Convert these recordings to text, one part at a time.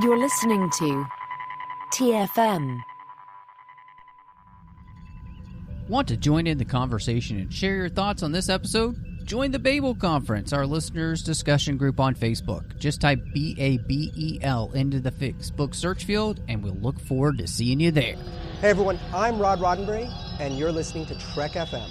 You're listening to TFM. Want to join in the conversation and share your thoughts on this episode? Join the Babel Conference, our listeners' discussion group on Facebook. Just type BABEL into the Facebook search field, and we'll look forward to seeing you there. Hey everyone, I'm Rod Roddenberry, and you're listening to Trek FM.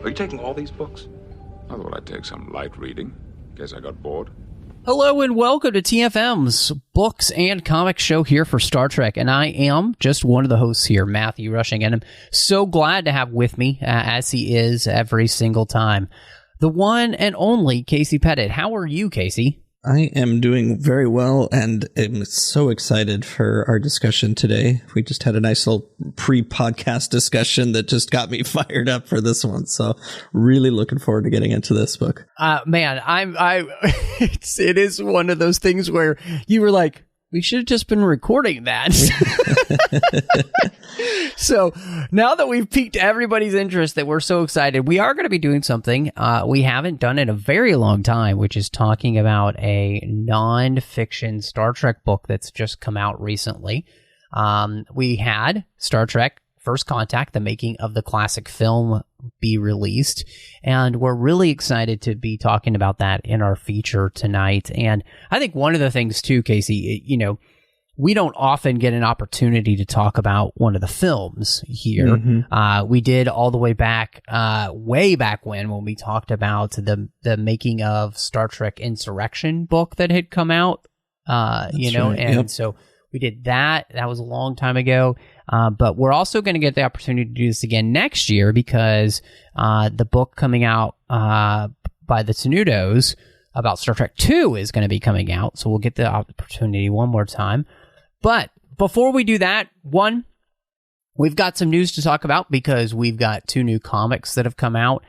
Are you taking all these books? I thought I'd take some light reading. Guess I got bored. Hello and welcome to TFM's Books and Comics show here for Star Trek. And I am just one of the hosts here, Matthew Rushing. And I'm so glad to have with me, as he is every single time, the one and only Casey Pettitt. How are you, Casey? I am doing very well, and I'm so excited for our discussion today. We just had a nice little pre-podcast discussion that just got me fired up for this one. So really looking forward to getting into this book. Man, it is one of those things where you were like, we should have just been recording that. So now that we've piqued everybody's interest, that we're so excited, we are going to be doing something we haven't done in a very long time, which is talking about a non-fiction Star Trek book that's just come out recently. We had Star Trek First Contact, the making of the classic film, be released, and we're really excited to be talking about that in our feature tonight. And I think one of the things too, Casey, we don't often get an opportunity to talk about one of the films here. Mm-hmm. We did all the way back when we talked about the making of Star Trek Insurrection book that had come out, So we did that. That was a long time ago. But we're also going to get the opportunity to do this again next year because the book coming out by the Tenutos about Star Trek 2 is going to be coming out. So we'll get the opportunity one more time. But before we do that, we've got some news to talk about because we've got 2 new comics that have come out.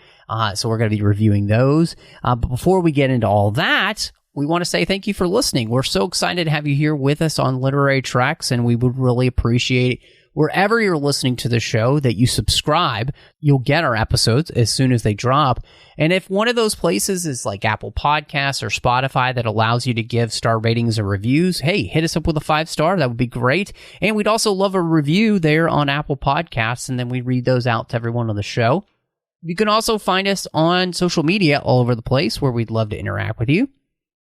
So we're going to be reviewing those. But before we get into all that, we want to say thank you for listening. We're so excited to have you here with us on Literary Treks, and we would really appreciate wherever you're listening to the show that you subscribe. You'll get our episodes as soon as they drop. And if one of those places is like Apple Podcasts or Spotify that allows you to give star ratings or reviews, hey, hit us up with a 5-star. That would be great. And we'd also love a review there on Apple Podcasts, and then we read those out to everyone on the show. You can also find us on social media all over the place where we'd love to interact with you.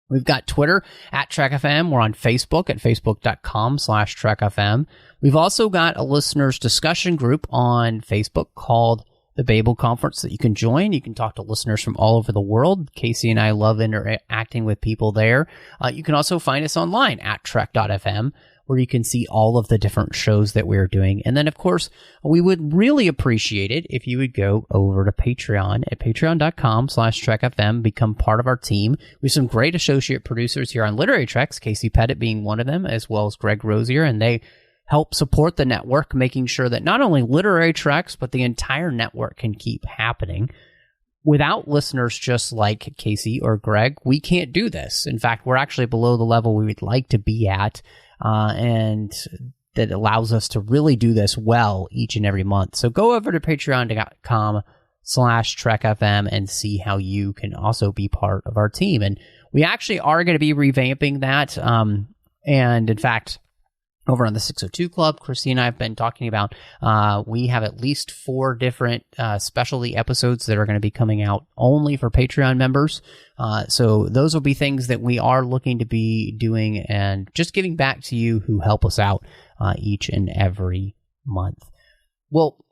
We've got Twitter at TrekFM. We're on Facebook at facebook.com/TrekFM. We've also got a listeners discussion group on Facebook called the Babel Conference that you can join. You can talk to listeners from all over the world. Casey and I love interacting with people there. You can also find us online at Trek.fm, where you can see all of the different shows that we're doing. And then, of course, we would really appreciate it if you would go over to Patreon at patreon.com/TrekFM, become part of our team. We have some great associate producers here on Literary Treks, Casey Pettitt being one of them, as well as Greg Rosier, and they help support the network, making sure that not only Literary Treks, but the entire network can keep happening. Without listeners just like Casey or Greg, we can't do this. In fact, we're actually below the level we would like to be at, and that allows us to really do this well each and every month. So go over to patreon.com/TrekFM and see how you can also be part of our team. And we actually are going to be revamping that. And in fact, over on the 602 Club, Christy and I have been talking about, we have at least 4 different specialty episodes that are going to be coming out only for Patreon members. So those will be things that we are looking to be doing and just giving back to you who help us out each and every month. Well,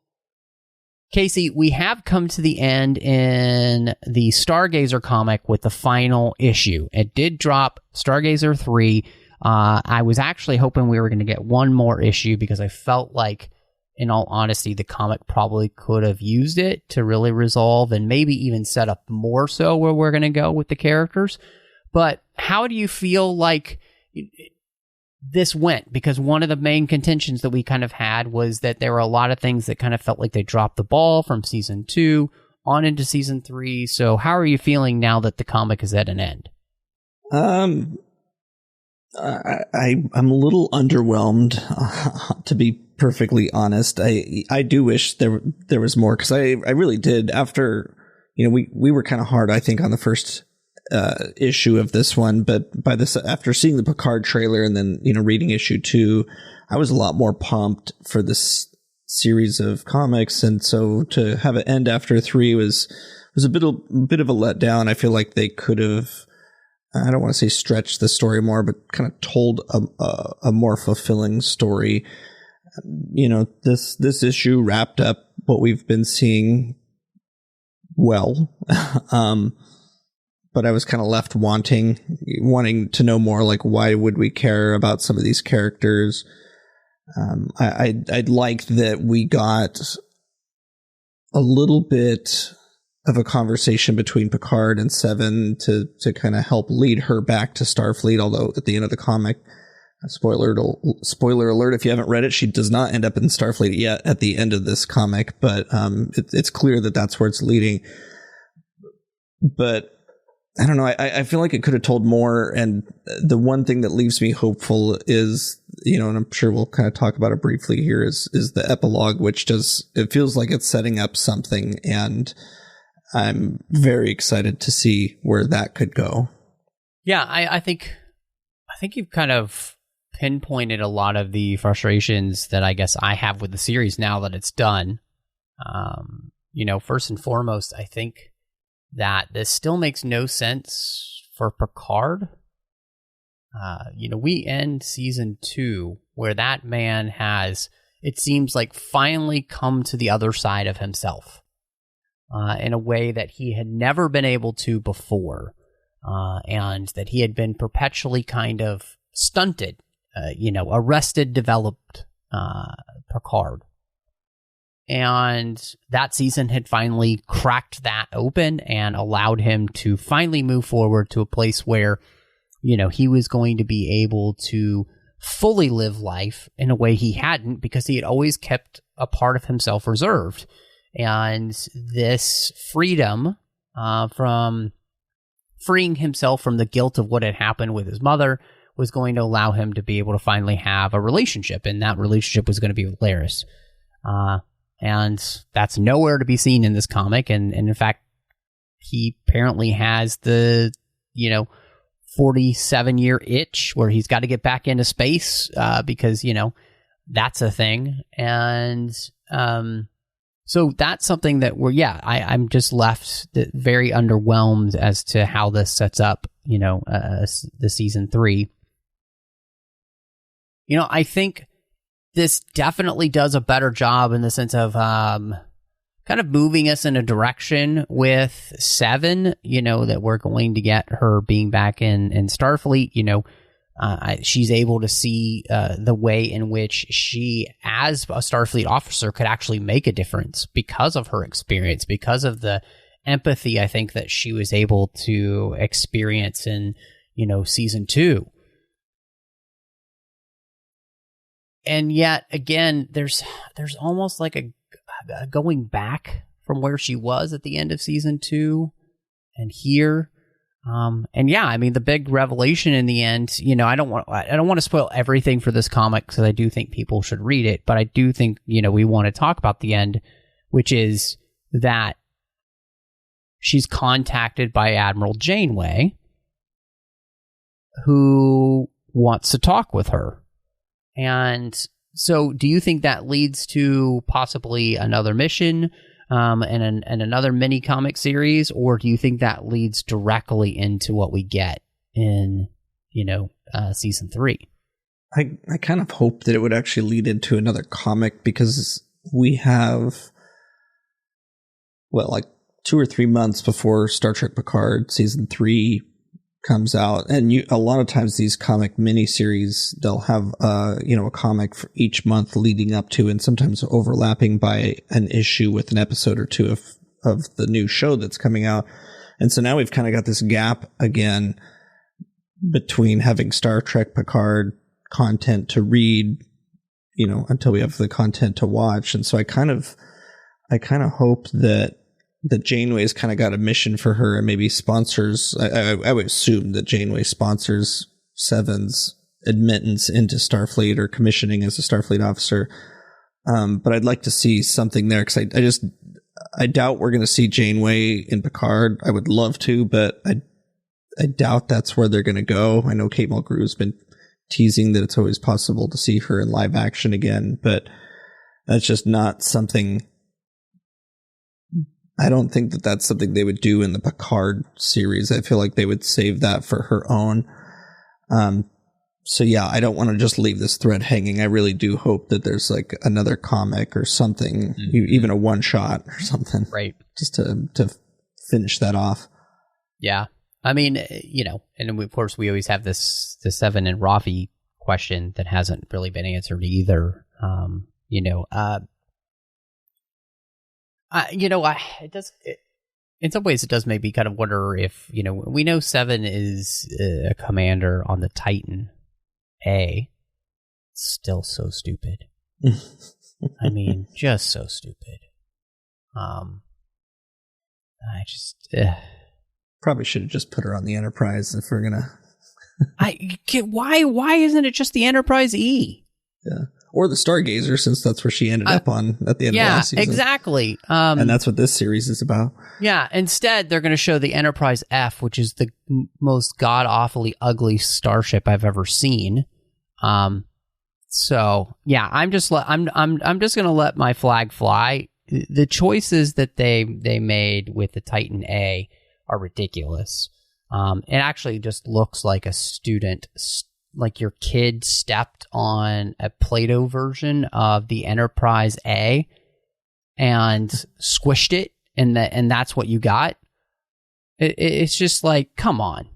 Casey, we have come to the end in the Stargazer comic with the final issue. It did drop, Stargazer 3. I was actually hoping we were going to get one more issue because I felt like, in all honesty, the comic probably could have used it to really resolve and maybe even set up more so where we're going to go with the characters. But how do you feel like this went, because one of the main contentions that we kind of had was that there were a lot of things that kind of felt like they dropped the ball from season 2 on into season 3. So how are you feeling now that the comic is at an end? I'm a little underwhelmed, to be perfectly honest. I do wish there was more, because I really did. After, we were kind of hard, I think, on the first issue of this one, but after seeing the Picard trailer and then reading issue 2, I was a lot more pumped for this series of comics, and so to have it end after 3 was a bit of a letdown. I feel like they could have, I don't want to say stretched the story more, but kind of told a more fulfilling story. This issue wrapped up what we've been seeing well, but I was kind of left wanting to know more. Like, why would we care about some of these characters? I'd like that we got a little bit of a conversation between Picard and Seven to kind of help lead her back to Starfleet. Although at the end of the comic, spoiler alert, if you haven't read it, she does not end up in Starfleet yet at the end of this comic, but it's clear that that's where it's leading. But I don't know. I feel like it could have told more. And the one thing that leaves me hopeful is, and I'm sure we'll kind of talk about it briefly here, is the epilogue, which it feels like it's setting up something. And I'm very excited to see where that could go. Yeah, I think you've kind of pinpointed a lot of the frustrations that I guess I have with the series now that it's done. First and foremost, I think that this still makes no sense for Picard. We end season 2 where that man has, it seems like, finally come to the other side of himself in a way that he had never been able to before, and that he had been perpetually kind of stunted, arrested, developed Picard. And that season had finally cracked that open and allowed him to finally move forward to a place where, he was going to be able to fully live life in a way he hadn't, because he had always kept a part of himself reserved. And this freedom from freeing himself from the guilt of what had happened with his mother was going to allow him to be able to finally have a relationship. And that relationship was going to be with Laris. And that's nowhere to be seen in this comic. And in fact, he apparently has the, 47-year itch where he's got to get back into space because, that's a thing. And so that's something that I'm just left very underwhelmed as to how this sets up, the season 3. I think this definitely does a better job in the sense of kind of moving us in a direction with Seven, that we're going to get her being back in Starfleet. She's able to see the way in which she, as a Starfleet officer, could actually make a difference because of her experience, because of the empathy, I think, that she was able to experience in, season 2. And yet, again, there's almost like a going back from where she was at the end of season 2 and here. The big revelation in the end, I don't want to spoil everything for this comic because I do think people should read it, but I do think, we want to talk about the end, which is that she's contacted by Admiral Janeway, who wants to talk with her. And so do you think that leads to possibly another mission and another mini comic series, or do you think that leads directly into what we get in, season 3? I kind of hope that it would actually lead into another comic, because we have, 2 or 3 months before Star Trek Picard season 3 comes out, and a lot of times these comic miniseries, they'll have a comic for each month leading up to, and sometimes overlapping by an issue with an episode or two of the new show that's coming out. And so now we've kind of got this gap again between having Star Trek Picard content to read, until we have the content to watch. And so I kind of hope that Janeway's kind of got a mission for her and maybe sponsors. I would assume that Janeway sponsors Seven's admittance into Starfleet or commissioning as a Starfleet officer. But I'd like to see something there, because I doubt we're going to see Janeway in Picard. I would love to, but I doubt that's where they're going to go. I know Kate Mulgrew has been teasing that it's always possible to see her in live action again, but that's just not something. I don't think that that's something they would do in the Picard series. I feel like they would save that for her own. So yeah, I don't want to just leave this thread hanging. I really do hope that there's like another comic or something, even a one shot or something, right? Just to finish that off. Yeah, I mean, and of course we always have the Seven and Rafi question that hasn't really been answered either. In some ways, it does make me kind of wonder if, we know Seven is a commander on the Titan A. Still so stupid. I mean, just so stupid. I just probably should have just put her on the Enterprise if we're gonna. Why isn't it just the Enterprise E? Yeah. Or the Stargazer, since that's where she ended up on at the end of last season. Yeah, exactly. And that's what this series is about. Yeah, instead, they're going to show the Enterprise F, which is the most god-awfully ugly starship I've ever seen. So, yeah, I'm just going to let my flag fly. The choices that they made with the Titan A are ridiculous. It actually just looks like a student like your kid stepped on a Play-Doh version of the Enterprise A and squished it, and that's what you got. It's just like, come on.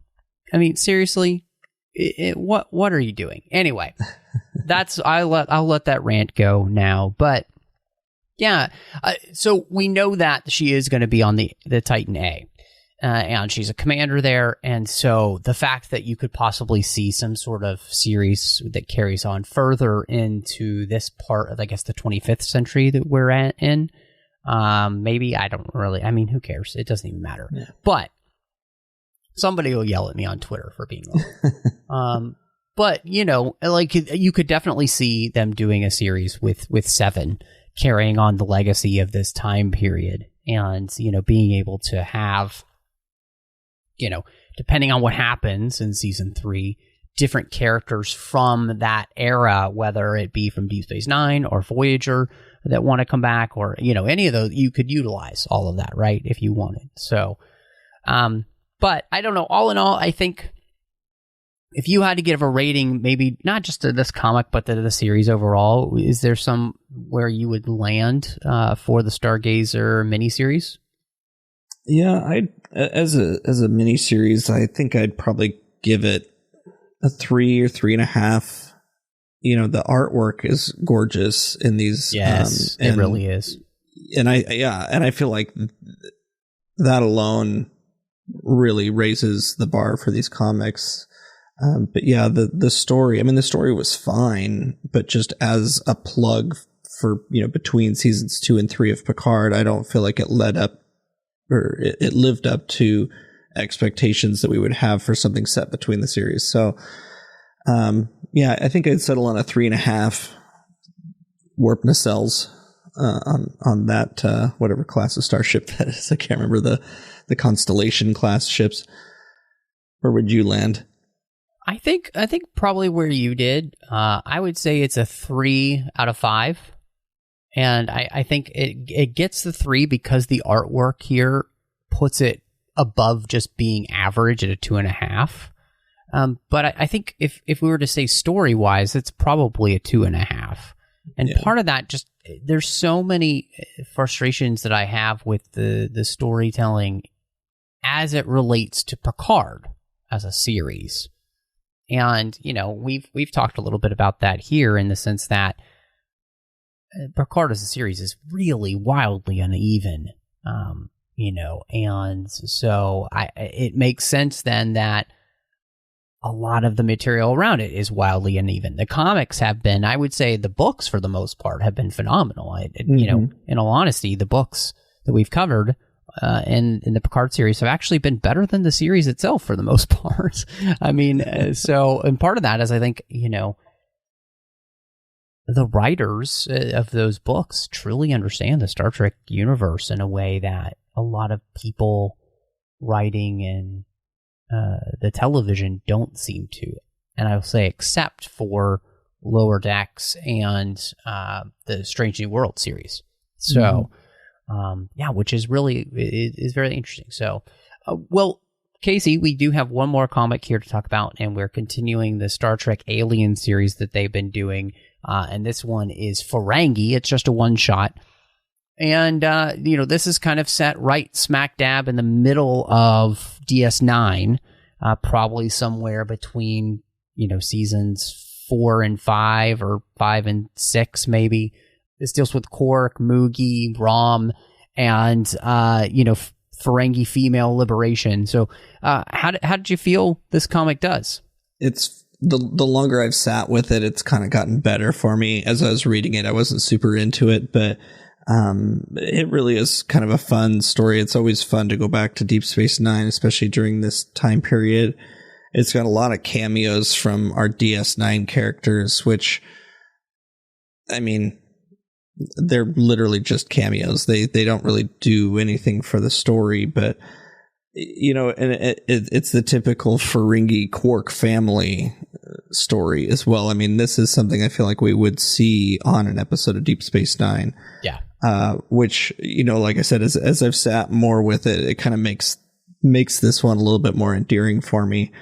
I mean, seriously, what are you doing? Anyway, I'll let that rant go now. But yeah, so we know that she is going to be on the Titan A. And she's a commander there, and so the fact that you could possibly see some sort of series that carries on further into this part of, I guess, the 25th century that we're in, maybe, I mean, who cares? It doesn't even matter. Yeah. But somebody will yell at me on Twitter for being wrong. But, like, you could definitely see them doing a series with Seven, carrying on the legacy of this time period, and, being able to have, depending on what happens in season 3, different characters from that era, whether it be from Deep Space Nine or Voyager that want to come back, or, any of those, you could utilize all of that, right, if you wanted. So, but I don't know. All in all, I think if you had to give a rating, maybe not just to this comic, but to the series overall, is there some where you would land for the Stargazer miniseries? Yeah, as a miniseries, I think I'd probably give it a 3 or 3.5. The artwork is gorgeous in these. Yes, it really is. And I feel like that alone really raises the bar for these comics. But yeah, the story. I mean, the story was fine, but just as a plug for between seasons 2 and 3 of Picard, I don't feel like it led up. Or it lived up to expectations that we would have for something set between the series. So, yeah, I think I'd settle on a 3.5 warp nacelles on that whatever class of starship that is. I can't remember the Constellation class ships. Where would you land? I think probably where you did. I would say it's a 3 out of 5. And I think it gets the 3 because the artwork here puts it above just being average at a 2.5. But I think if we were to say story-wise, it's probably a 2.5. And part of that, just there's so many frustrations that I have with the storytelling as it relates to Picard as a series. And, we've talked a little bit about that here in the sense that Picard as a series is really wildly uneven, and so it makes sense then that a lot of the material around it is wildly uneven. The comics have been, I would say, the books for the most part have been phenomenal. You know, in all honesty, the books that we've covered in the Picard series have actually been better than the series itself for the most part. I mean, and part of that is, I think, you know, the writers of those books truly understand the Star Trek universe in a way that a lot of people writing in the television don't seem to. And I will say, except for Lower Decks and the Strange New World series. So, yeah, which is really is very interesting. So, well, Casey, we do have one more comic here to talk about, and we're continuing the Star Trek Alien series that they've been doing. And this one is Ferengi. It's just a one-shot. And, you know, this is kind of set right smack dab in the middle of DS9, probably somewhere between, you know, seasons 4 and 5 or 5 and 6, maybe. This deals with Quark, Moogie, Rom, and, you know, Ferengi female liberation. So how did you feel this comic does? It's the longer I've sat with it, it's kind of gotten better for me. As I was reading it, I wasn't super into it, but it really is kind of a fun story. It's always fun to go back to Deep Space Nine, especially during this time period. It's got a lot of cameos from our DS9 characters, which, I mean, they're literally just cameos. They don't really do anything for the story, but, you know, and it's the typical Ferengi Quark family story as well. I mean, this is something I feel like we would see on an episode of Deep Space Nine. Yeah. Which, you know, like I said, as I've sat more with it, it kind of makes this one a little bit more endearing for me.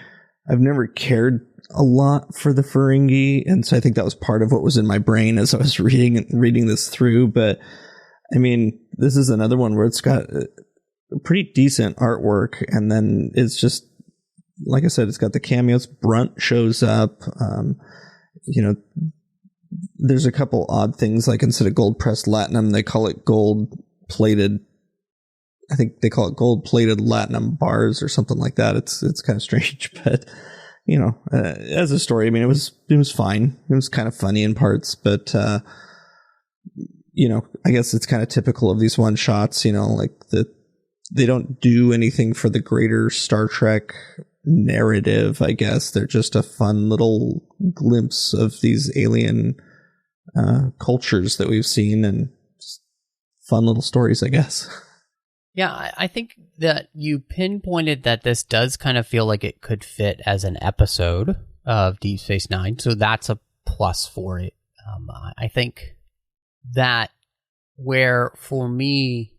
I've never cared a lot for the Ferengi, and so I think that was part of what was in my brain as I was reading this through. But I mean, this is another one where it's got a pretty decent artwork, and then it's just, like I said, it's got the cameos. Brunt shows up. You know, there's a couple odd things, like instead of gold pressed latinum, they call it gold plated. I think they call it gold plated latinum bars or something like that. It's kind of strange, but you know, as a story, I mean, it was fine. It was kind of funny in parts, but you know, I guess it's kind of typical of these one shots. You know, like they don't do anything for the greater Star Trek narrative. I guess they're just a fun little glimpse of these alien cultures that we've seen, and just fun little stories, I guess. Yeah, I think that you pinpointed that this does kind of feel like it could fit as an episode of Deep Space Nine, so that's a plus for it. I think that where, for me,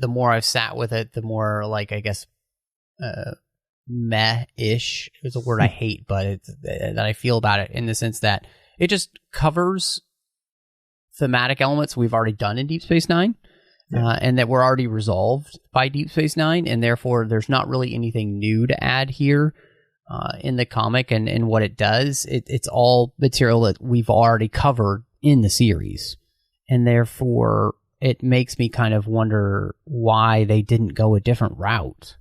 the more I've sat with it, the more, like, I guess, meh-ish is a word I hate, but it's that I feel about it, in the sense that it just covers thematic elements we've already done in Deep Space Nine. And that were already resolved by Deep Space Nine, and therefore there's not really anything new to add here in the comic and what it does. It's all material that we've already covered in the series, and therefore it makes me kind of wonder why they didn't go a different route,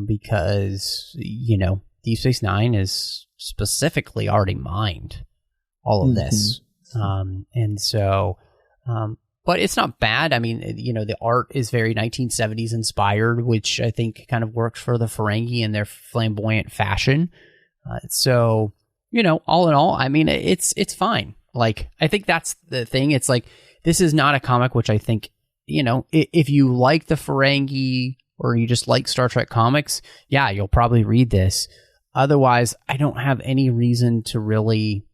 because, you know, Deep Space Nine is specifically already mined all of this, and so... but it's not bad. I mean, you know, the art is very 1970s inspired, which I think kind of works for the Ferengi in their flamboyant fashion. So, you know, all in all, I mean, it's fine. Like, I think that's the thing. It's like, this is not a comic which I think, you know, if you like the Ferengi or you just like Star Trek comics, yeah, you'll probably read this. Otherwise, I don't have any reason to really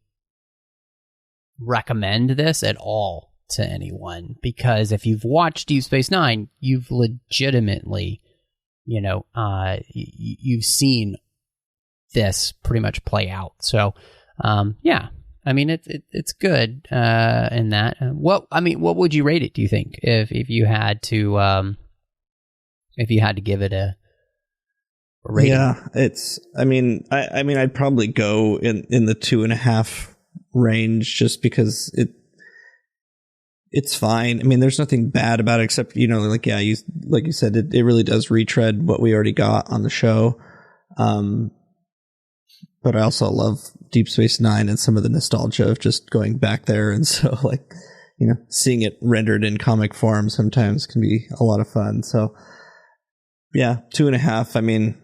recommend this at all to anyone, because if you've watched Deep Space Nine, you've legitimately, you know, you've seen this pretty much play out. So, yeah, I mean, it's good in that. What would you rate it, do you think, if you had to give it a rating? Yeah, I'd probably go in the 2.5 range, just because it's fine. I mean, there's nothing bad about it, except, you know, like, yeah, like you said, it really does retread what we already got on the show. but I also love Deep Space Nine and some of the nostalgia of just going back there. And so, like, seeing it rendered in comic form sometimes can be a lot of fun. So, yeah, 2.5. I mean,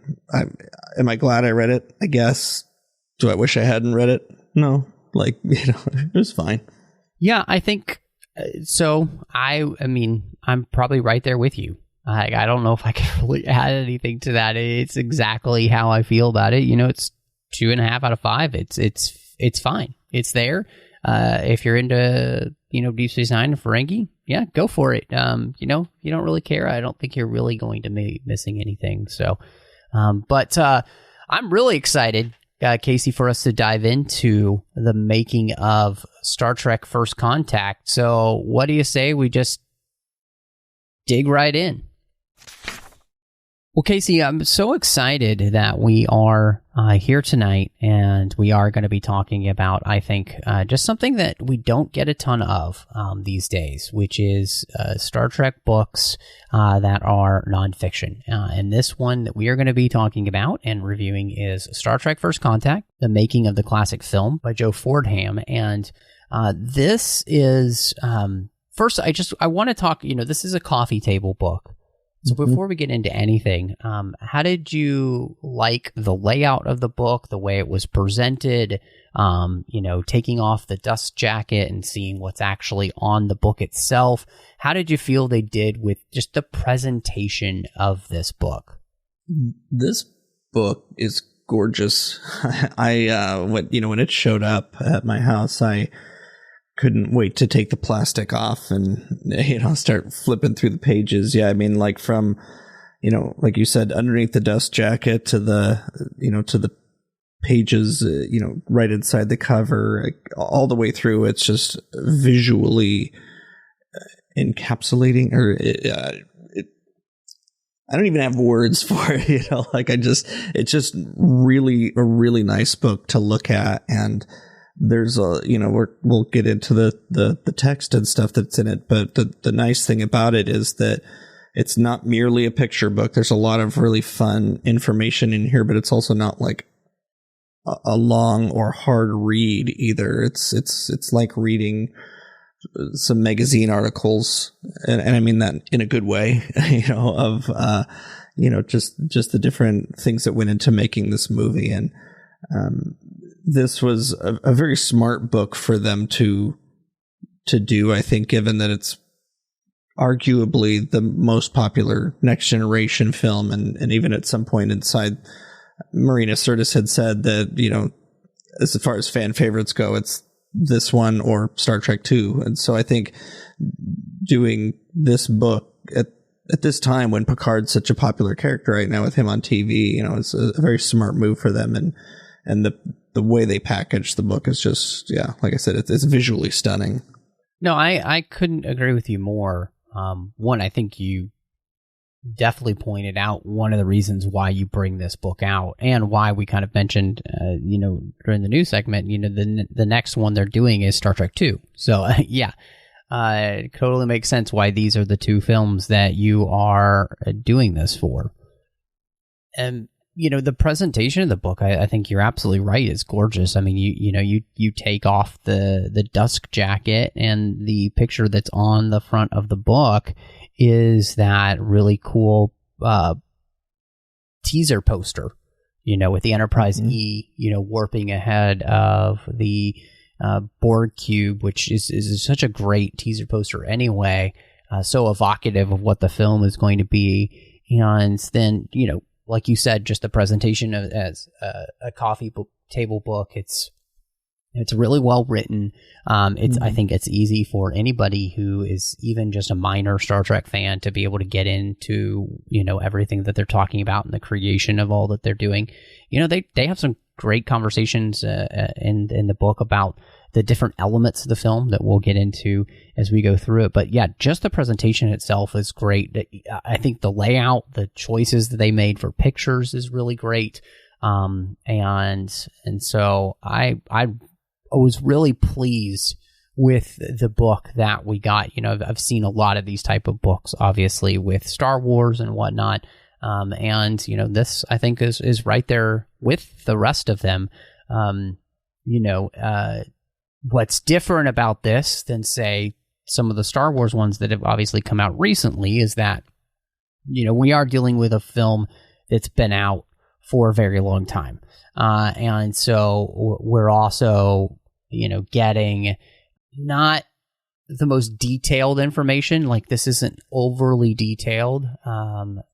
am I glad I read it? I guess. Do I wish I hadn't read it? No. Like, it was fine. Yeah, I think so. I mean, I'm probably right there with you. I don't know if I can really add anything to that. It's exactly how I feel about it. It's 2.5 out of 5. It's fine. It's there. If you're into, Deep Space Nine and Ferengi, yeah, go for it. You don't really care. I don't think you're really going to be missing anything. So, but I'm really excited, Casey, for us to dive into the making of Star Trek First Contact. So what do you say we just dig right in? Well, Casey, I'm so excited that we are here tonight, and we are going to be talking about, I think, just something that we don't get a ton of these days, which is Star Trek books that are nonfiction. And this one that we are going to be talking about and reviewing is Star Trek First Contact, the making of the classic film by Joe Fordham. And this is, first, I want to talk, this is a coffee table book. So before we get into anything, how did you like the layout of the book, the way it was presented, taking off the dust jacket and seeing what's actually on the book itself? How did you feel they did with just the presentation of this book? This book is gorgeous. When it showed up at my house, I couldn't wait to take the plastic off and, start flipping through the pages. Yeah, I mean, like from, like you said, underneath the dust jacket to the, to the pages, right inside the cover, like, all the way through. It's just visually encapsulating, or I don't even have words for it, it's just really a really nice book to look at. And there's we'll get into the text and stuff that's in it, but the nice thing about it is that it's not merely a picture book. There's a lot of really fun information in here, but it's also not like a long or hard read either. It's like reading some magazine articles, and I mean that in a good way, of just the different things that went into making this movie. And this was a very smart book for them to do, I think, given that it's arguably the most popular Next Generation film. And even at some point inside, Marina Sirtis had said that, as far as fan favorites go, it's this one or Star Trek 2. And so I think doing this book at this time when Picard's such a popular character right now with him on TV, it's a very smart move for them. And the way they package the book is just, like I said, it's visually stunning. No, I couldn't agree with you more. One, I think you definitely pointed out one of the reasons why you bring this book out, and why we kind of mentioned, during the news segment, the next one they're doing is Star Trek 2. So, it totally makes sense why these are the two films that you are doing this for. And the presentation of the book, I think you're absolutely right, is gorgeous. I mean, you take off the dust jacket, and the picture that's on the front of the book is that really cool teaser poster, with the Enterprise E, warping ahead of the Borg cube, which is such a great teaser poster anyway, so evocative of what the film is going to be. And then, like you said, just the presentation as a coffee table book. It's really well written. I think it's easy for anybody who is even just a minor Star Trek fan to be able to get into, everything that they're talking about and the creation of all that they're doing. They have some great conversations in the book about the different elements of the film that we'll get into as we go through it. But yeah, just the presentation itself is great. I think the layout, the choices that they made for pictures is really great. And so I was really pleased with the book that we got. I've seen a lot of these type of books, obviously, with Star Wars and whatnot. And this, I think, is right there with the rest of them. What's different about this than, say, some of the Star Wars ones that have obviously come out recently is that, we are dealing with a film that's been out for a very long time. And so we're also, getting not the most detailed information. Like, this isn't overly detailed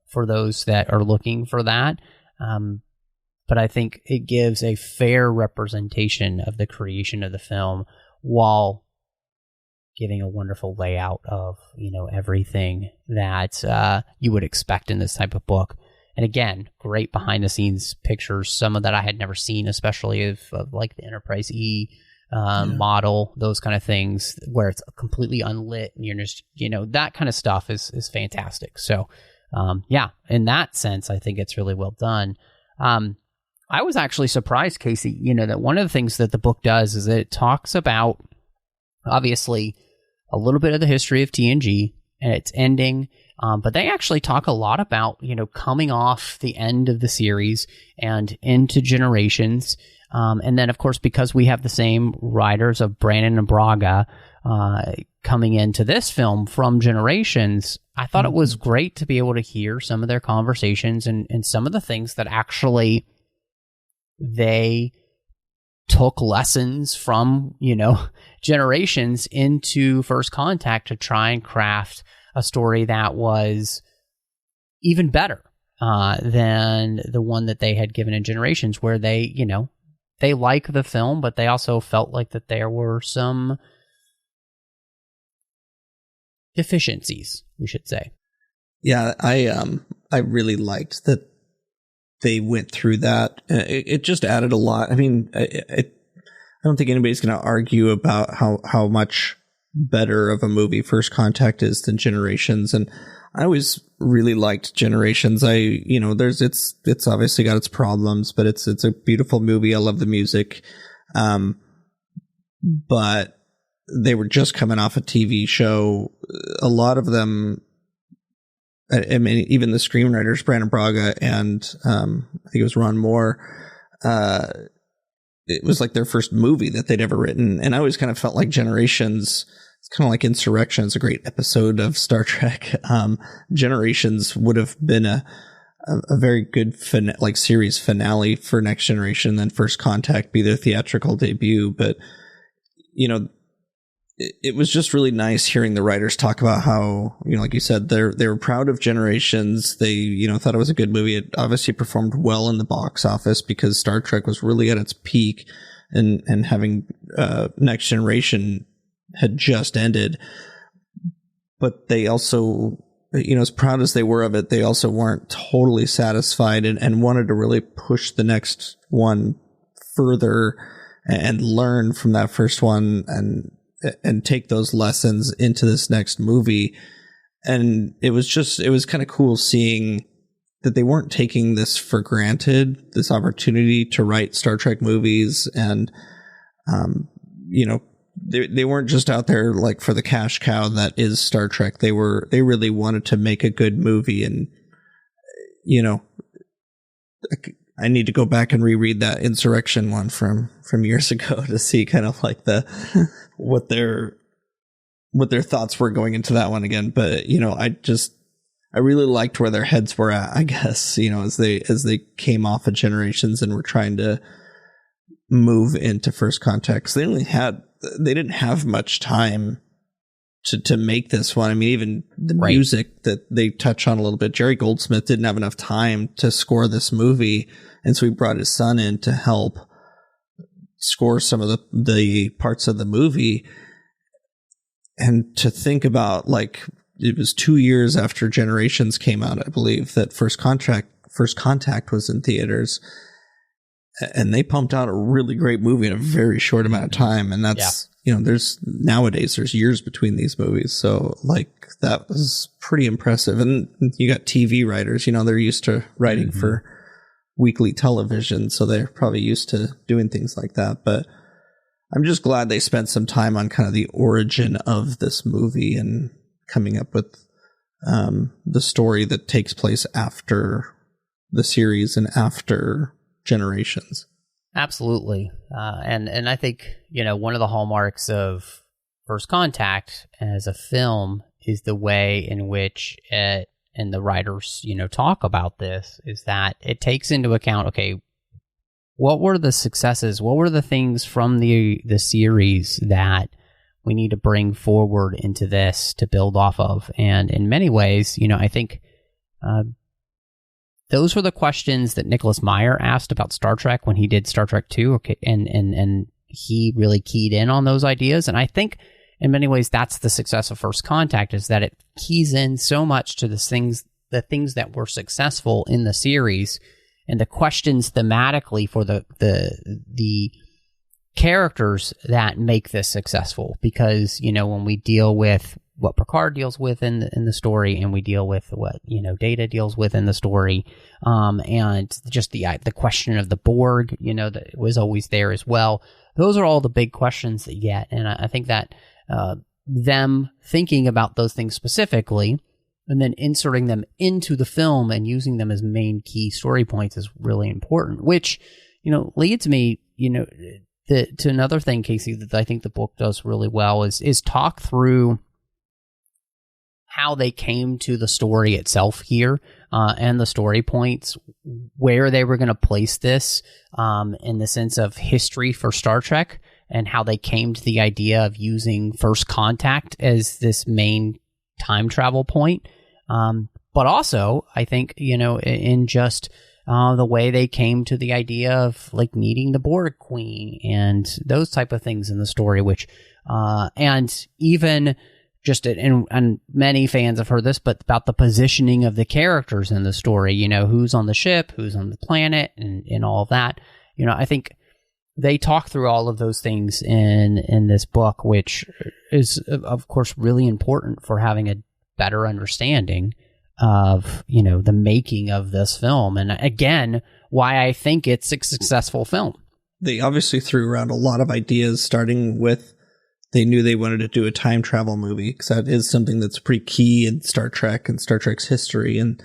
for those that are looking for that. But I think it gives a fair representation of the creation of the film while giving a wonderful layout of, everything that you would expect in this type of book. And again, great behind the scenes pictures, some of that I had never seen, especially of like the Enterprise E model, those kind of things where it's completely unlit and you're just, that kind of stuff is fantastic. So, in that sense, I think it's really well done. I was actually surprised, Casey, that one of the things that the book does is that it talks about, obviously, a little bit of the history of TNG and its ending, but they actually talk a lot about, coming off the end of the series and into Generations. And then, of course, because we have the same writers of Brannon and Braga coming into this film from Generations, I thought it was great to be able to hear some of their conversations and some of the things that actually they took lessons from, Generations into First Contact to try and craft a story that was even better than the one that they had given in Generations, where they, they like the film, but they also felt like that there were some deficiencies, we should say. Yeah, I really liked that they went through that. It just added a lot. I mean, I don't think anybody's going to argue about how much better of a movie First Contact is than Generations. And I always really liked Generations. It's obviously got its problems, but it's a beautiful movie. I love the music. But they were just coming off a TV show. A lot of them, I mean, even the screenwriters, Brannon Braga and I think it was Ron Moore, it was like their first movie that they'd ever written. And I always kind of felt like Generations, it's kind of like Insurrection. It's a great episode of Star Trek. Generations would have been a very good series finale for Next Generation, then First Contact be their theatrical debut. But, it was just really nice hearing the writers talk about how, like you said, they were proud of Generations. They, thought it was a good movie. It obviously performed well in the box office because Star Trek was really at its peak, and having Next Generation had just ended. But they also, as proud as they were of it, they also weren't totally satisfied and wanted to really push the next one further and learn from that first one and take those lessons into this next movie. And it was kind of cool seeing that they weren't taking this for granted, this opportunity to write Star Trek movies. And, they weren't just out there like for the cash cow that is Star Trek. They really wanted to make a good movie. And, I need to go back and reread that Insurrection one from years ago to see kind of like what their thoughts were going into that one again. But, I really liked where their heads were at, I guess, as they came off of Generations and were trying to move into First Contact. They didn't have much time to make this one. I mean, even the music that they touch on a little bit, Jerry Goldsmith didn't have enough time to score this movie. And so he brought his son in to help score some of the parts of the movie. And to think about, like, it was 2 years after Generations came out, I believe, that First Contact was in theaters. And they pumped out a really great movie in a very short amount of time. And that's, there's years between these movies. So like that was pretty impressive. And you got TV writers, they're used to writing for weekly television. So they're probably used to doing things like that. But I'm just glad they spent some time on kind of the origin of this movie and coming up with the story that takes place after the series and after generations. Absolutely. And I think, one of the hallmarks of First Contact as a film is the way in which it, and the writers, talk about this, is that it takes into account, okay, what were the successes? What were the things from the series that we need to bring forward into this to build off of? And in many ways, I think those were the questions that Nicholas Meyer asked about Star Trek when he did Star Trek II, okay, and he really keyed in on those ideas. And I think in many ways that's the success of First Contact, is that it keys in so much to the things that were successful in the series, and the questions thematically for the characters that make this successful. Because, when we deal with what Picard deals with in the story, and we deal with what Data deals with in the story, and just the question of the Borg, that was always there as well. Those are all the big questions that you get, and I think that them thinking about those things specifically, and then inserting them into the film and using them as main key story points is really important. Which leads me to another thing, Casey, that I think the book does really well is talk through how they came to the story itself here, and the story points, where they were going to place this in the sense of history for Star Trek, and how they came to the idea of using First Contact as this main time travel point. But also, I think, in just the way they came to the idea of like needing the Borg Queen and those type of things in the story, which, and even just, and many fans have heard this, but about the positioning of the characters in the story, who's on the ship, who's on the planet, and all of that. I think they talk through all of those things in this book, which is, of course, really important for having a better understanding of, the making of this film. And again, why I think it's a successful film. They obviously threw around a lot of ideas, starting with they knew they wanted to do a time travel movie, because that is something that's pretty key in Star Trek and Star Trek's history. And,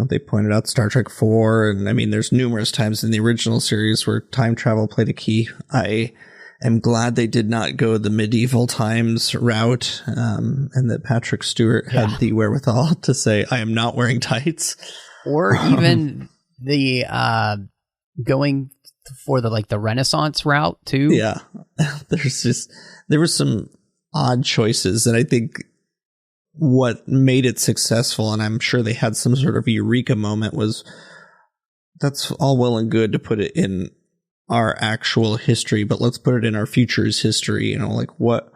they pointed out Star Trek 4. And I mean, there's numerous times in the original series where time travel played a key. I am glad they did not go the medieval times route, and that Patrick Stewart had the wherewithal to say, I am not wearing tights. Or even the going for the Renaissance route too. Yeah. There were some odd choices, and I think what made it successful, and I'm sure they had some sort of eureka moment, was that's all well and good to put it in our actual history, but let's put it in our future's history. What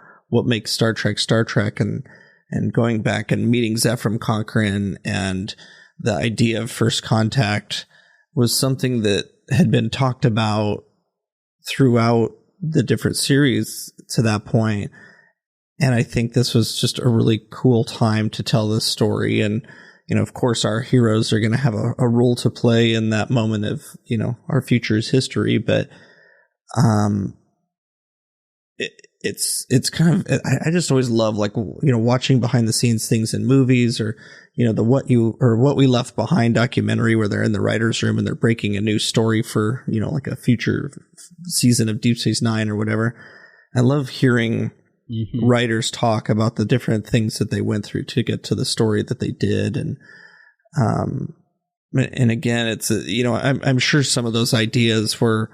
makes Star Trek, and going back and meeting Zefram Cochrane, and the idea of First Contact was something that had been talked about throughout the different series to that point. And I think this was just a really cool time to tell this story. And, of course, our heroes are going to have a role to play in that moment of, our future's history. But it's kind of, I just always love, watching behind the scenes things in movies, or, the What We Left Behind documentary, where they're in the writer's room and they're breaking a new story for, a future season of Deep Space Nine or whatever. I love hearing writers talk about the different things that they went through to get to the story that they did. And again, it's, I'm sure some of those ideas were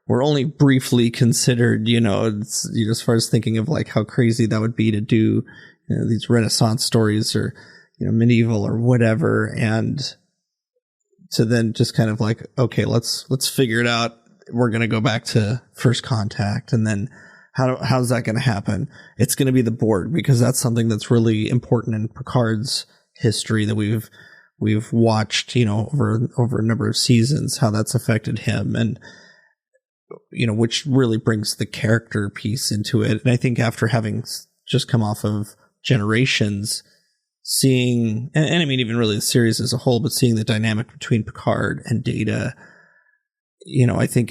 only briefly considered, as far as thinking of how crazy that would be to do, these Renaissance stories, or, medieval or whatever. And to then just kind of okay, let's figure it out. We're going to go back to First Contact. And then how's that going to happen? It's going to be the Borg, because that's something that's really important in Picard's history that we've watched, over a number of seasons, how that's affected him. And, which really brings the character piece into it. And I think after having just come off of Generations, seeing, and I mean, even really the series as a whole, but seeing the dynamic between Picard and Data, I think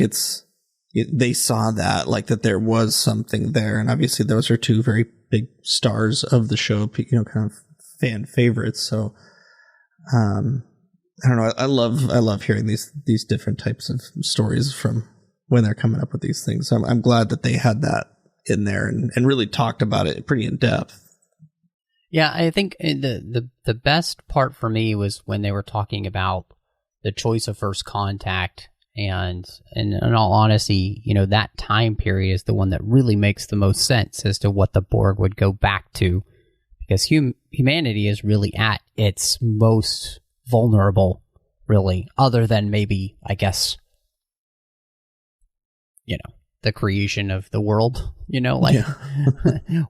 they saw that, that there was something there. And obviously those are two very big stars of the show, kind of fan favorites. So, I don't know. I love hearing these different types of stories from when they're coming up with these things. I'm glad that they had that in there and really talked about it pretty in depth. Yeah, I think the best part for me was when they were talking about the choice of first contact, and in all honesty, that time period is the one that really makes the most sense as to what the Borg would go back to, because humanity is really at its most vulnerable, really, other than maybe, I guess, the creation of the world,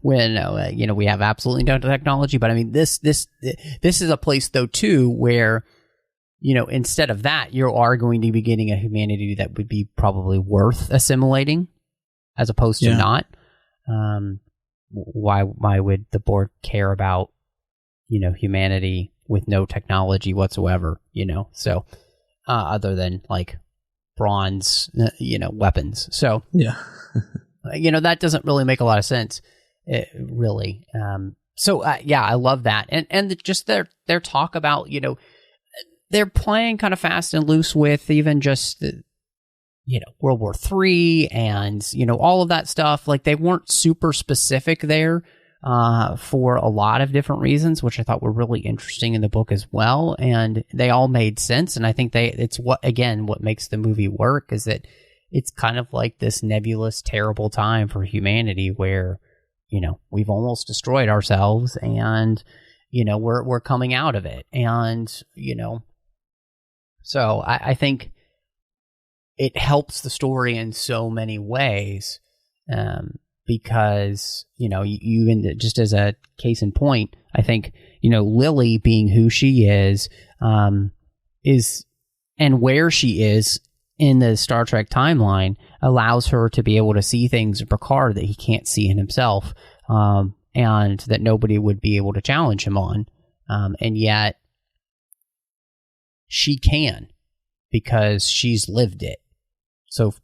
when, we have absolutely no technology. But I mean, this is a place, though, too, where, instead of that, you are going to be getting a humanity that would be probably worth assimilating as opposed to not. Why would the Borg care about, humanity with no technology whatsoever, So, other than, like, bronze, weapons. So, that doesn't really make a lot of sense, really. I love that. And just their talk about, they're playing kind of fast and loose with even just, World War III and, all of that stuff. Like, they weren't super specific there for a lot of different reasons, which I thought were really interesting in the book as well. And they all made sense. And I think it's what makes the movie work is that it's kind of like this nebulous, terrible time for humanity where, we've almost destroyed ourselves and, we're coming out of it. And, so I think it helps the story in so many ways. Because, even just as a case in point, I think, Lily being who she is and where she is in the Star Trek timeline allows her to be able to see things in Picard that he can't see in himself, and that nobody would be able to challenge him on. And yet she can, because she's lived it so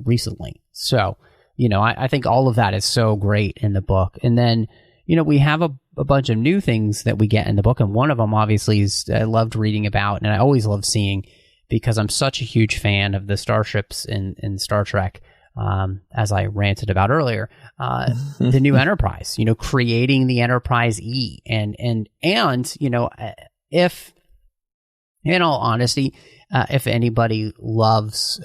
recently. So, I think all of that is so great in the book. And then, we have a bunch of new things that we get in the book. And one of them, obviously, is I loved reading about, and I always love seeing, because I'm such a huge fan of the starships in Star Trek, as I ranted about earlier, the new Enterprise, creating the Enterprise E. And if, in all honesty, if anybody loves,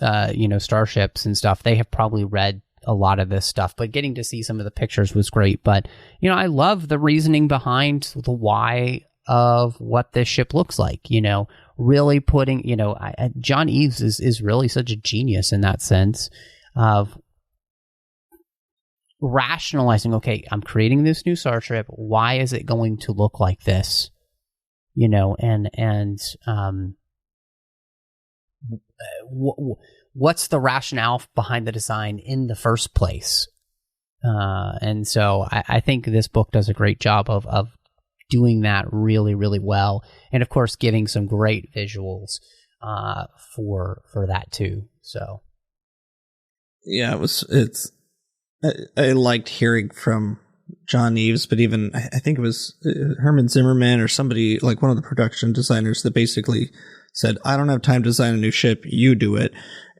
starships and stuff, they have probably read a lot of this stuff, but getting to see some of the pictures was great. But, I love the reasoning behind the why of what this ship looks like, really putting, John Eves is really such a genius in that sense of rationalizing, okay, I'm creating this new starship. Why is it going to look like this? What's the rationale behind the design in the first place? And so I think this book does a great job of doing that really, really well. And of course, giving some great visuals for that too. So. Yeah, I liked hearing from John Eves, but even I think it was Herman Zimmerman or somebody, like one of the production designers, that basically said, I don't have time to design a new ship, you do it.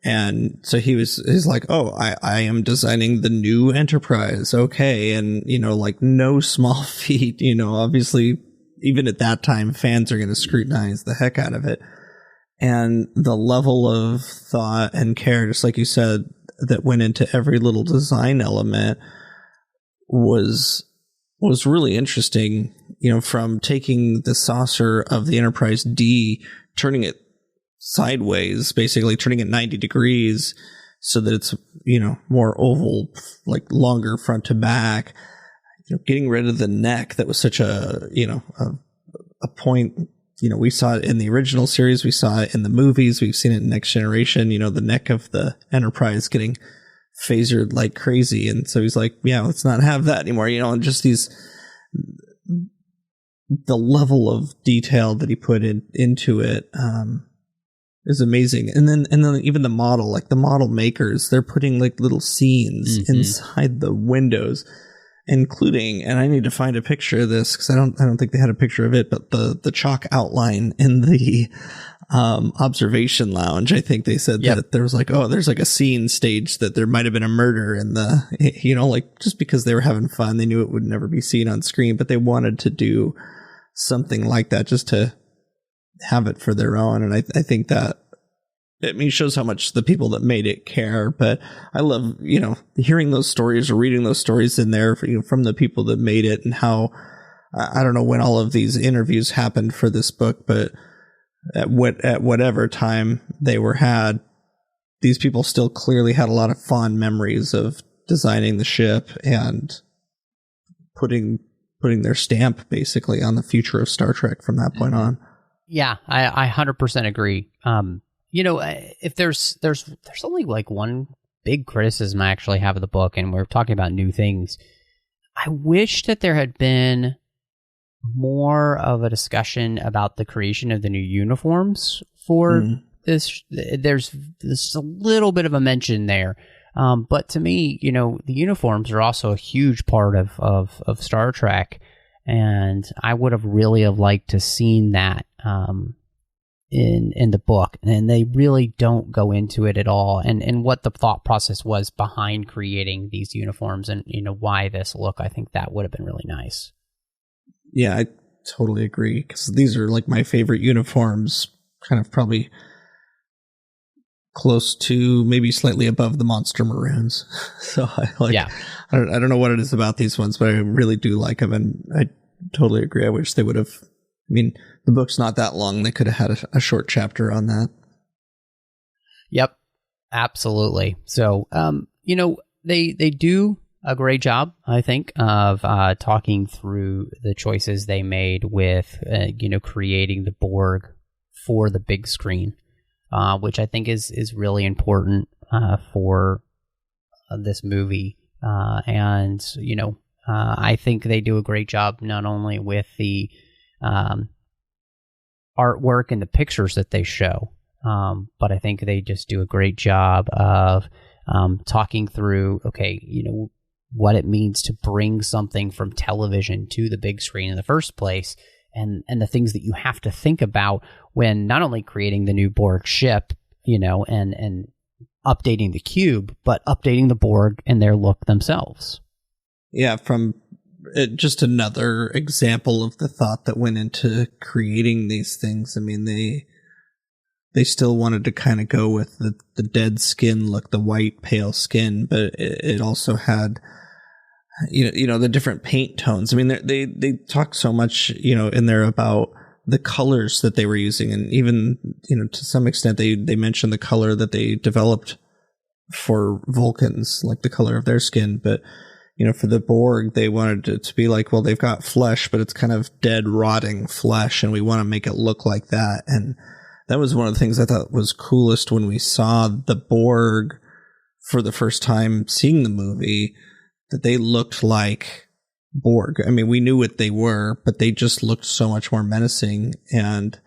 And so he's like, oh, I am designing the new Enterprise. Okay. And, like no small feat, obviously, even at that time, fans are going to scrutinize the heck out of it. And the level of thought and care, just like you said, that went into every little design element was really interesting, from taking the saucer of the Enterprise D, turning it sideways, basically turning it 90 degrees so that it's, more oval, like longer front to back, getting rid of the neck that was such a point. We saw it in the original series. We saw it in the movies. We've seen it in Next Generation, the neck of the Enterprise getting phasered like crazy. And so he's like, yeah, let's not have that anymore. And just the level of detail that he put into it, is amazing. And then even the model makers, they're putting like little scenes inside the windows. including, and I need to find a picture of this because I don't think they had a picture of it, but the chalk outline in the observation lounge. I think they said that there was like, oh, there's like a scene staged that there might have been a murder in the, you know, like just because they were having fun, they knew it would never be seen on screen, but they wanted to do something like that just to have it for their own. And I think that, I mean, it shows how much the people that made it care. But I love, you know, hearing those stories or reading those stories in there, you know, from the people that made it, and how, I don't know when all of these interviews happened for this book, but at whatever time they were had, these people still clearly had a lot of fond memories of designing the ship and putting their stamp basically on the future of Star Trek from that point on. Yeah, I 100% agree. You know, if there's only like one big criticism I actually have of the book, and we're talking about new things, I wish that there had been more of a discussion about the creation of the new uniforms for this. There's a little bit of a mention there. But to me, you know, the uniforms are also a huge part of Star Trek, and I would have really liked to seen that in the book, and they really don't go into it at all, and what the thought process was behind creating these uniforms, and you know why this look. I think that would have been really nice. Yeah, I totally agree, because these are like my favorite uniforms, kind of probably close to maybe slightly above the Monster Maroons. So I like, I don't know what it is about these ones, but I really do like them, and I totally agree. I wish they would have, I mean, the book's not that long. They could have had a short chapter on that. Yep, absolutely. So, you know, they do a great job, I think, of talking through the choices they made with, you know, creating the Borg for the big screen, which I think is really important for this movie. And, you know, I think they do a great job not only with the artwork and the pictures that they show, but I think they just do a great job of talking through, okay, you know, what it means to bring something from television to the big screen in the first place, and the things that you have to think about when not only creating the new Borg ship, you know, and updating the cube, but updating the Borg and their look themselves. Yeah, from just another example of the thought that went into creating these things. I mean, they still wanted to kind of go with the dead skin look, the white pale skin, but it also had, you know, the different paint tones. I mean, they talk so much, you know, in there about the colors that they were using, and even, you know, to some extent they mentioned the color that they developed for Vulcans, like the color of their skin, but you know, for the Borg, they wanted it to be like, well, they've got flesh, but it's kind of dead, rotting flesh, and we want to make it look like that. And that was one of the things I thought was coolest when we saw the Borg for the first time seeing the movie, that they looked like Borg. I mean, we knew what they were, but they just looked so much more menacing. And,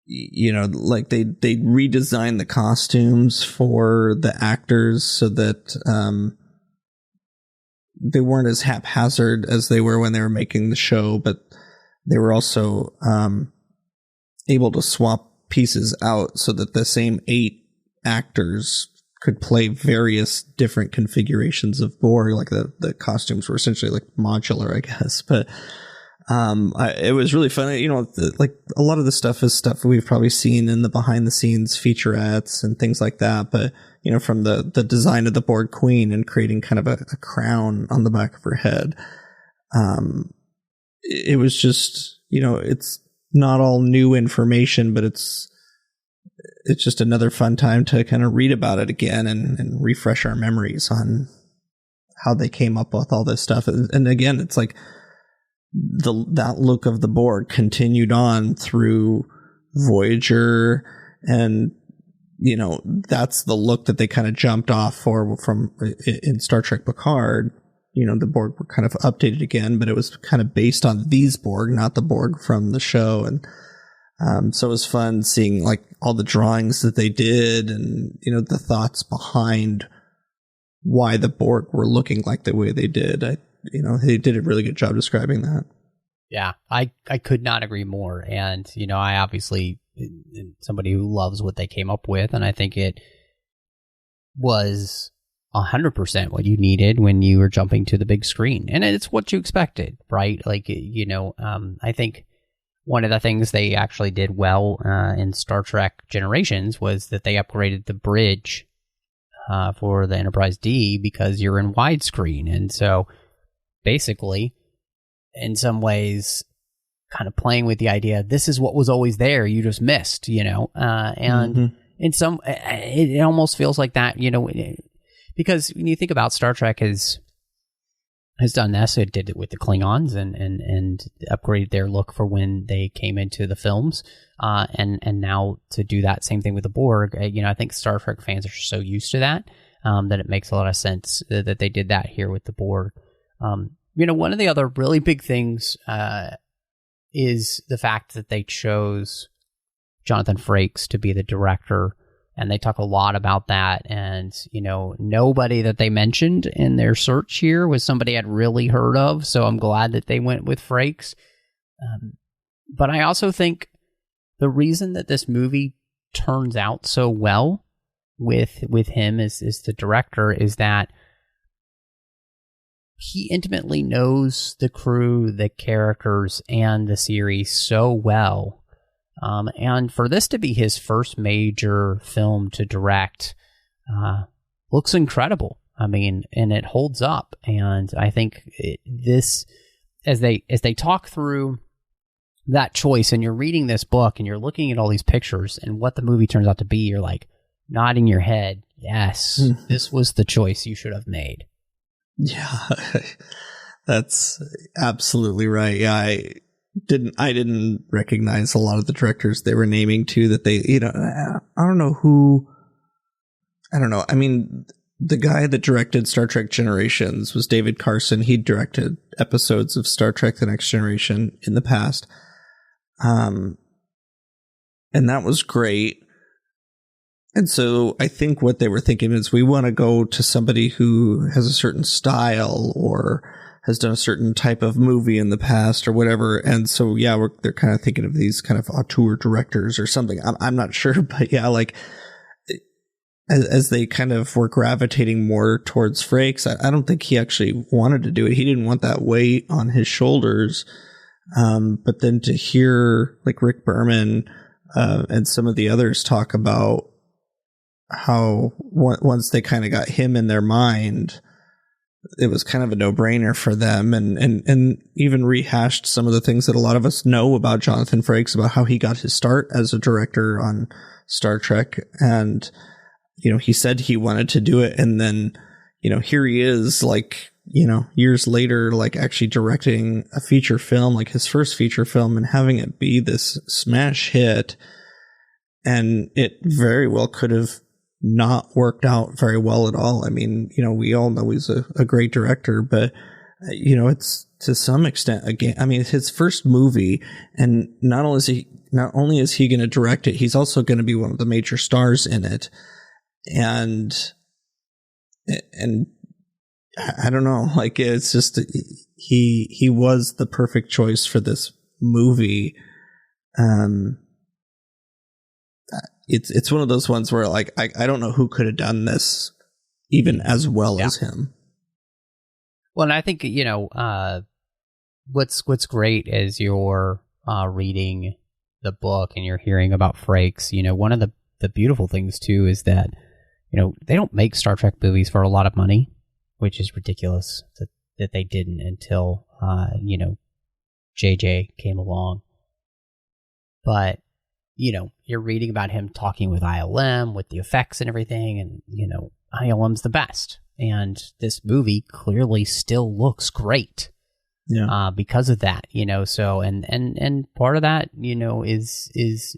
you know, like they redesigned the costumes for the actors so that, they weren't as haphazard as they were when they were making the show, but they were also able to swap pieces out so that the same 8 actors could play various different configurations of Borg. Like the costumes were essentially like modular, I guess. But it was really fun. You know, like a lot of the stuff is stuff we've probably seen in the behind the scenes featurettes and things like that. But you know, from the design of the Borg Queen and creating kind of a crown on the back of her head. It was just, you know, it's not all new information, but it's just another fun time to kind of read about it again and refresh our memories on how they came up with all this stuff. And again, it's like that look of the Borg continued on through Voyager, and you know, that's the look that they kind of jumped off from in Star Trek Picard. You know, the Borg were kind of updated again, but it was kind of based on these Borg, not the Borg from the show. And so it was fun seeing like all the drawings that they did, and you know, the thoughts behind why the Borg were looking like the way they did. They did a really good job describing that. Yeah, I could not agree more. And, I obviously am somebody who loves what they came up with, and I think it was 100% what you needed when you were jumping to the big screen. And it's what you expected, right? Like, I think one of the things they actually did well in Star Trek Generations was that they upgraded the bridge for the Enterprise D because you're in widescreen. And so basically, in some ways, kind of playing with the idea, this is what was always there, you just missed, and in some, it almost feels like that, because when you think about Star Trek has done this, it did it with the Klingons and upgraded their look for when they came into the films, and now to do that same thing with the Borg, I think Star Trek fans are so used to that it makes a lot of sense that they did that here with the Borg. One of the other really big things is the fact that they chose Jonathan Frakes to be the director, and they talk a lot about that. And, nobody that they mentioned in their search here was somebody I'd really heard of, so I'm glad that they went with Frakes. But I also think the reason that this movie turns out so well with him as the director is that he intimately knows the crew, the characters, and the series so well. And for this to be his first major film to direct, looks incredible. I mean, and it holds up. And I think this, as they talk through that choice, and you're reading this book, and you're looking at all these pictures, and what the movie turns out to be, you're like nodding your head, yes, this was the choice you should have made. Yeah, that's absolutely right. Yeah, I didn't recognize a lot of the directors they were naming too, that they, I don't know. I mean, the guy that directed Star Trek Generations was David Carson. He directed episodes of Star Trek The Next Generation in the past. And that was great. And so I think what they were thinking is, we want to go to somebody who has a certain style or has done a certain type of movie in the past or whatever. And so, yeah, they're kind of thinking of these kind of auteur directors or something. I'm not sure, but yeah, like as they kind of were gravitating more towards Frakes, I don't think he actually wanted to do it. He didn't want that weight on his shoulders. But then to hear like Rick Berman and some of the others talk about how once they kind of got him in their mind, it was kind of a no-brainer for them, and even rehashed some of the things that a lot of us know about Jonathan Frakes, about how he got his start as a director on Star Trek. And, he said he wanted to do it, and then, here he is, like, years later, like actually directing a feature film, like his first feature film, and having it be this smash hit. And it very well could have not worked out very well at all. I mean, we all know he's a great director, but it's to some extent, again, I mean, it's his first movie, and not only is he going to direct it, he's also going to be one of the major stars in it. And I don't know, like, it's just, he was the perfect choice for this movie. It's one of those ones where, like, I don't know who could have done this even as well as him. Well, and I think, what's great is you're reading the book and you're hearing about Frakes. One of the beautiful things too is that, they don't make Star Trek movies for a lot of money, which is ridiculous that they didn't until, JJ came along. But, you're reading about him talking with ILM, with the effects and everything, and, ILM's the best. And this movie clearly still looks great. Yeah. Because of that, so, and part of that, is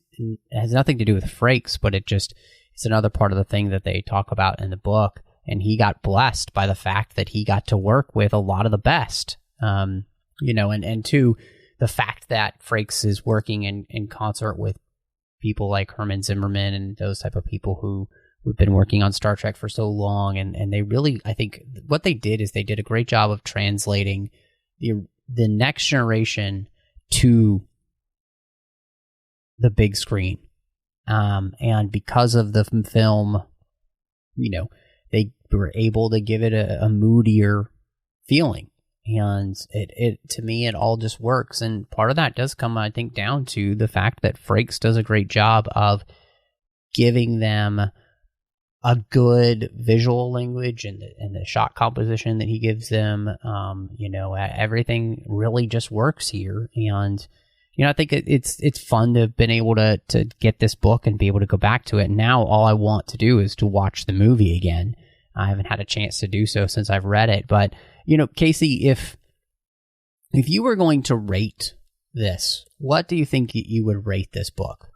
has nothing to do with Frakes, but it's another part of the thing that they talk about in the book. And he got blessed by the fact that he got to work with a lot of the best, and two, the fact that Frakes is working in concert with people like Herman Zimmerman and those type of people who we've been working on Star Trek for so long, and they really, I think what they did is they did a great job of translating the next generation to the big screen. And because of the film, they were able to give it a moodier feeling. And it to me, it all just works. And part of that does come, I think, down to the fact that Frakes does a great job of giving them a good visual language and the shot composition that he gives them. Everything really just works here. And, I think it's fun to have been able to get this book and be able to go back to it. And now all I want to do is to watch the movie again. I haven't had a chance to do so since I've read it. But, Casey, if you were going to rate this, what do you think you would rate this book?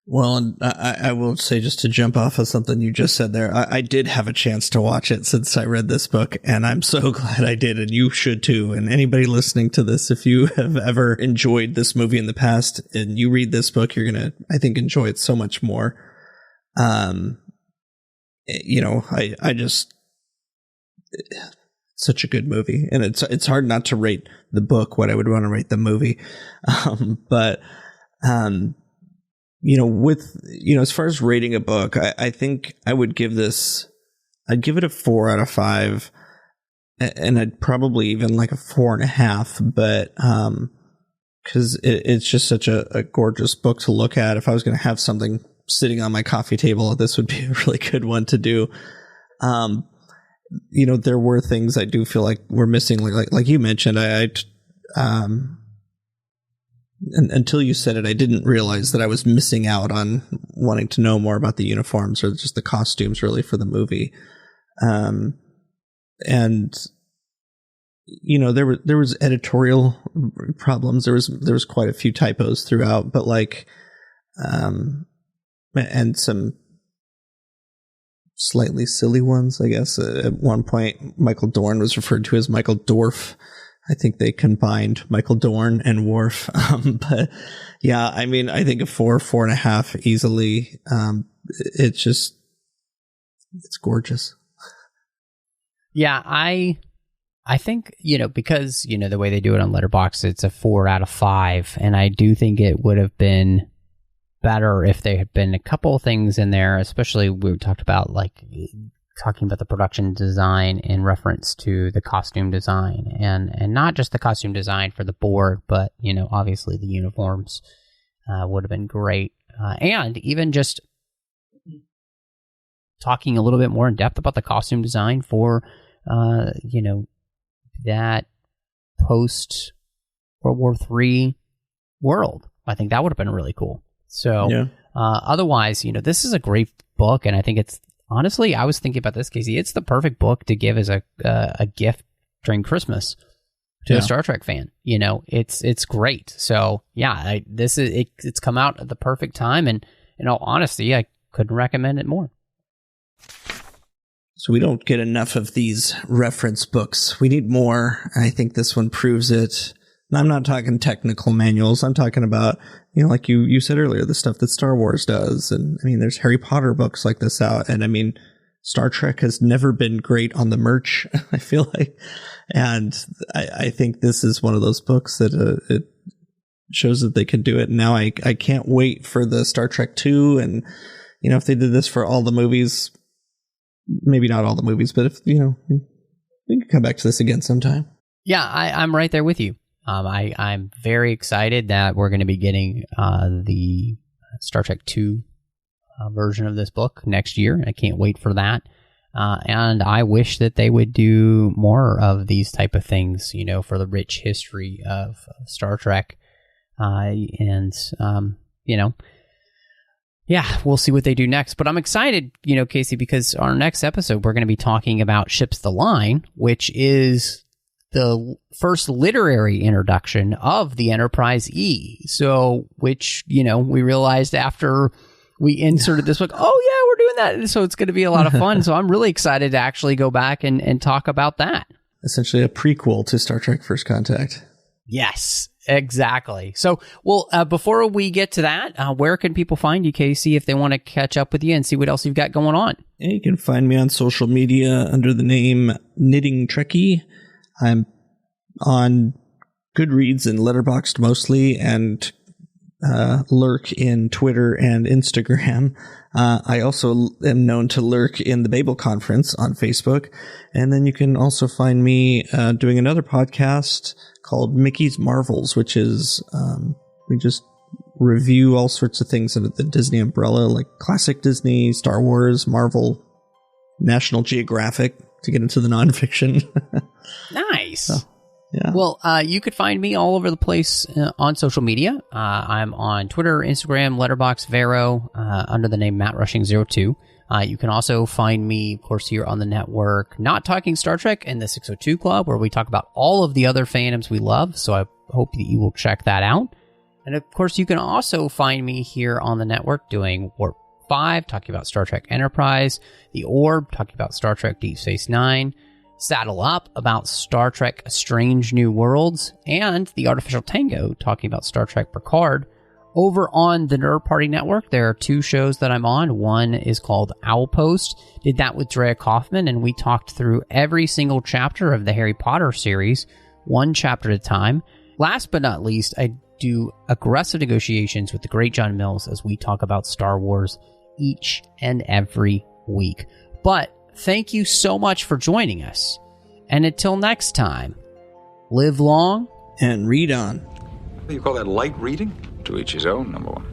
Well, I will say, just to jump off of something you just said there, I did have a chance to watch it since I read this book, and I'm so glad I did, and you should too. And anybody listening to this, if you have ever enjoyed this movie in the past and you read this book, you're going to, I think, enjoy it so much more. I just, such a good movie, and it's hard not to rate the book what I would want to rate the movie. As far as rating a book, I think I would give I'd give it a 4 out of 5, and I'd probably even like a 4.5, but, cause it's just such a gorgeous book to look at. If I was going to have something sitting on my coffee table, this would be a really good one to do. There were things I do feel like we're missing, like you mentioned, and until you said it, I didn't realize that I was missing out on wanting to know more about the uniforms or just the costumes really for the movie. There was editorial problems. There was quite a few typos throughout, but and some slightly silly ones, I guess. At one point, Michael Dorn was referred to as Michael Dorf. I think they combined Michael Dorn and Worf. But yeah, I mean, I think a 4.5 easily. It's gorgeous. Yeah, I think, because, the way they do it on Letterboxd, it's a 4 out of 5. And I do think it would have been better if there had been a couple of things in there, especially we talked about talking about the production design in reference to the costume design, and not just the costume design for the Borg, but obviously the uniforms would have been great, and even just talking a little bit more in depth about the costume design for that post World War III world. I think that would have been really cool. So yeah. Otherwise, this is a great book, and I think it's, honestly, I was thinking about this, Casey. It's the perfect book to give as a gift during Christmas to a Star Trek fan. It's great. So yeah, it's come out at the perfect time, and in all honesty, I couldn't recommend it more. So we don't get enough of these reference books. We need more. I think this one proves it. And I'm not talking technical manuals. I'm talking about, like you said earlier, the stuff that Star Wars does. And I mean, there's Harry Potter books like this out. And I mean, Star Trek has never been great on the merch, I feel like. And I think this is one of those books that it shows that they can do it. And now I can't wait for the Star Trek 2. And, if they did this for all the movies, maybe not all the movies, but if, we can come back to this again sometime. Yeah, I'm right there with you. I'm very excited that we're going to be getting the Star Trek 2 version of this book next year. I can't wait for that. And I wish that they would do more of these type of things, for the rich history of Star Trek. Yeah, we'll see what they do next. But I'm excited, Casey, because our next episode, we're going to be talking about Ships the Line, which is the first literary introduction of the Enterprise E. So, which, we realized after we inserted this book, oh yeah, we're doing that. So it's going to be a lot of fun. So I'm really excited to actually go back and talk about that. Essentially a prequel to Star Trek First Contact. Yes. Exactly. So, well, before we get to that, where can people find you, Casey, if they want to catch up with you and see what else you've got going on? Yeah, you can find me on social media under the name Knitting Trekkie. I'm on Goodreads and Letterboxd mostly, and lurk in Twitter and Instagram. I also am known to lurk in the Babel Conference on Facebook. And then you can also find me doing another podcast called Mickey's Marvels, which is we just review all sorts of things under the Disney umbrella, like classic Disney, Star Wars, Marvel, National Geographic, to get into the nonfiction. Nice. So, yeah. Well, you could find me all over the place on social media. I'm on Twitter, Instagram, Letterboxd, Vero, under the name MattRushing02. You can also find me, of course, here on the network, Not Talking Star Trek in the 602 Club, where we talk about all of the other fandoms we love. So I hope that you will check that out. And of course, you can also find me here on the network doing Warp 5, talking about Star Trek Enterprise, The Orb, talking about Star Trek Deep Space Nine, Saddle Up about Star Trek Strange New Worlds, and The Artificial Tango, talking about Star Trek Picard. Over on the Nerd Party Network, there are 2 shows that I'm on. One is called Owl Post. Did that with Drea Kaufman, and we talked through every single chapter of the Harry Potter series, one chapter at a time. Last but not least, I do Aggressive Negotiations with the great John Mills as we talk about Star Wars each and every week. But thank you so much for joining us. And until next time, live long and read on. What do you call that, light reading? To each his own, number one.